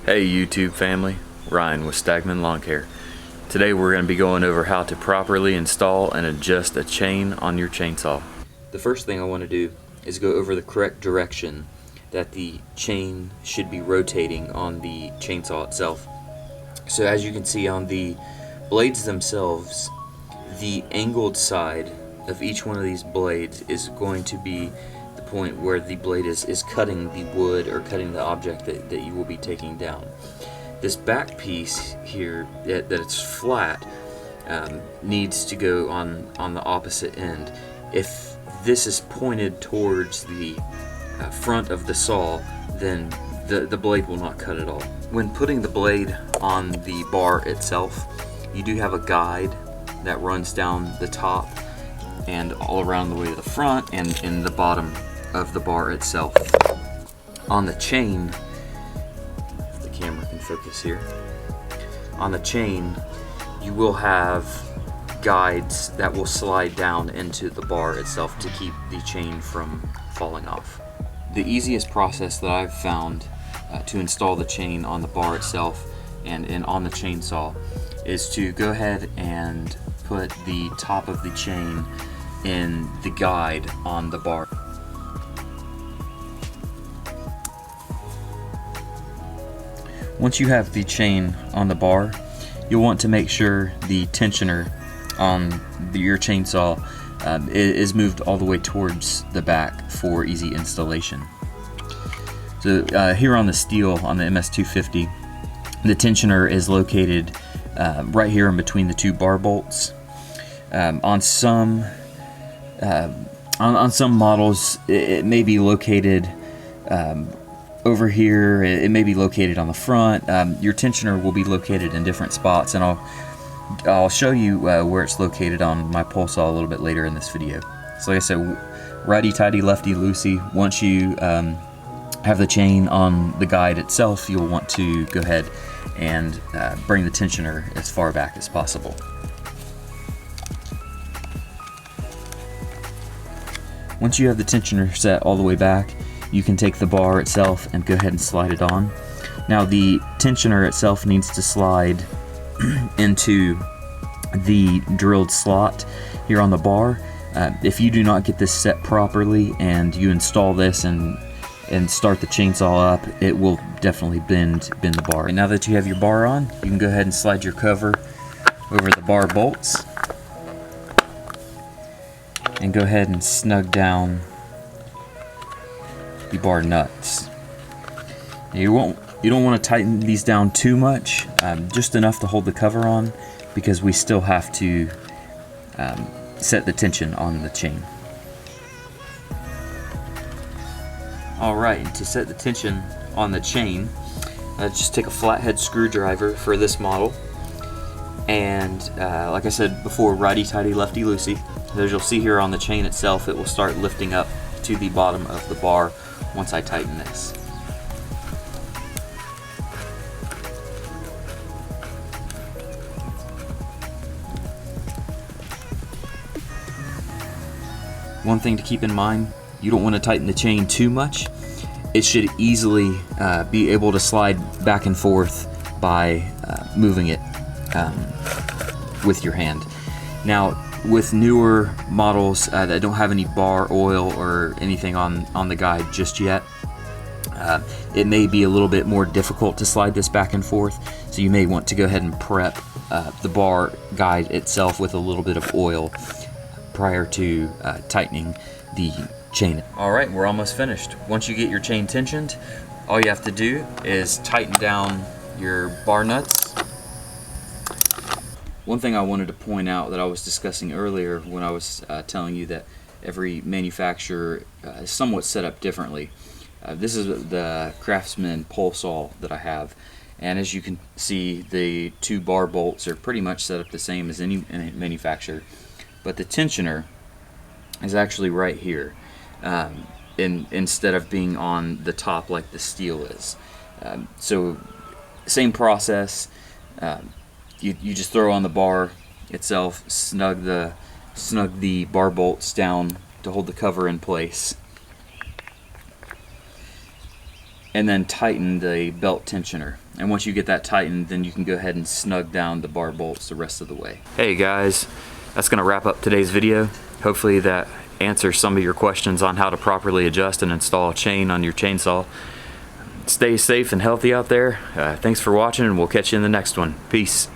Hey YouTube family, Ryan with Stagman Lawn Care. Today we're going to be going over how to properly install and adjust a chain on your chainsaw. The first thing I want to do is go over the correct direction that the chain should be rotating on the chainsaw itself. So as you can see on the blades themselves, the angled side of each one of these blades is going to be the point where the blade is cutting the wood or cutting the object that you will be taking down. This back piece here, that it's flat, needs to go on the opposite end. If this is pointed towards the front of the saw, then the blade will not cut at all. When putting the blade on the bar itself, you do have a guide that runs down the top and all around the way to the front and in the bottom of the bar itself. On the chain, if the camera can focus here, on the chain you will have guides that will slide down into the bar itself to keep the chain from falling off. The easiest process that I've found to install the chain on the bar itself and on the chainsaw is to go ahead and put the top of the chain in the guide on the bar. Once you have the chain on the bar, you'll want to make sure the tensioner on your chainsaw is moved all the way towards the back for easy installation. So here on the steel, on the MS250, the tensioner is located right here in between the two bar bolts. On some models, it may be located over here. It may be located on the front. Your tensioner will be located in different spots, and I'll show you where it's located on my pole saw a little bit later in this video. So like I said, righty-tighty, lefty-loosey. Once you have the chain on the guide itself, you'll want to go ahead and bring the tensioner as far back as possible. Once you have the tensioner set all the way back, you can take the bar itself and go ahead and slide it on. Now the tensioner itself needs to slide into the drilled slot here on the bar. If you do not get this set properly and you install this and start the chainsaw up, it will definitely bend the bar. And now that you have your bar on, you can go ahead and slide your cover over the bar bolts and go ahead and snug down the bar nuts. Now you don't want to tighten these down too much, just enough to hold the cover on, because we still have to set the tension on the chain. Alright, to set the tension on the chain, just take a flathead screwdriver for this model, and like I said before, righty-tighty, lefty-loosey. As you'll see here on the chain itself, it will start lifting up to the bottom of the bar once I tighten this. One thing to keep in mind, you don't want to tighten the chain too much. It should easily be able to slide back and forth by moving it with your hand. Now, with newer models that don't have any bar oil or anything on the guide just yet, it may be a little bit more difficult to slide this back and forth, so you may want to go ahead and prep the bar guide itself with a little bit of oil prior to tightening the chain. Alright, we're almost finished. Once you get your chain tensioned, all you have to do is tighten down your bar nuts. One thing I wanted to point out that I was discussing earlier when I was telling you that every manufacturer is somewhat set up differently. This is the Craftsman pole saw that I have, and as you can see, the two bar bolts are pretty much set up the same as any manufacturer, but the tensioner is actually right here, instead of being on the top like the steel is. So same process. You just throw on the bar itself, snug the bar bolts down to hold the cover in place, and then tighten the belt tensioner. And once you get that tightened, then you can go ahead and snug down the bar bolts the rest of the way. Hey guys, that's gonna wrap up today's video. Hopefully that answers some of your questions on how to properly adjust and install a chain on your chainsaw. Stay safe and healthy out there. Thanks for watching, and we'll catch you in the next one. Peace.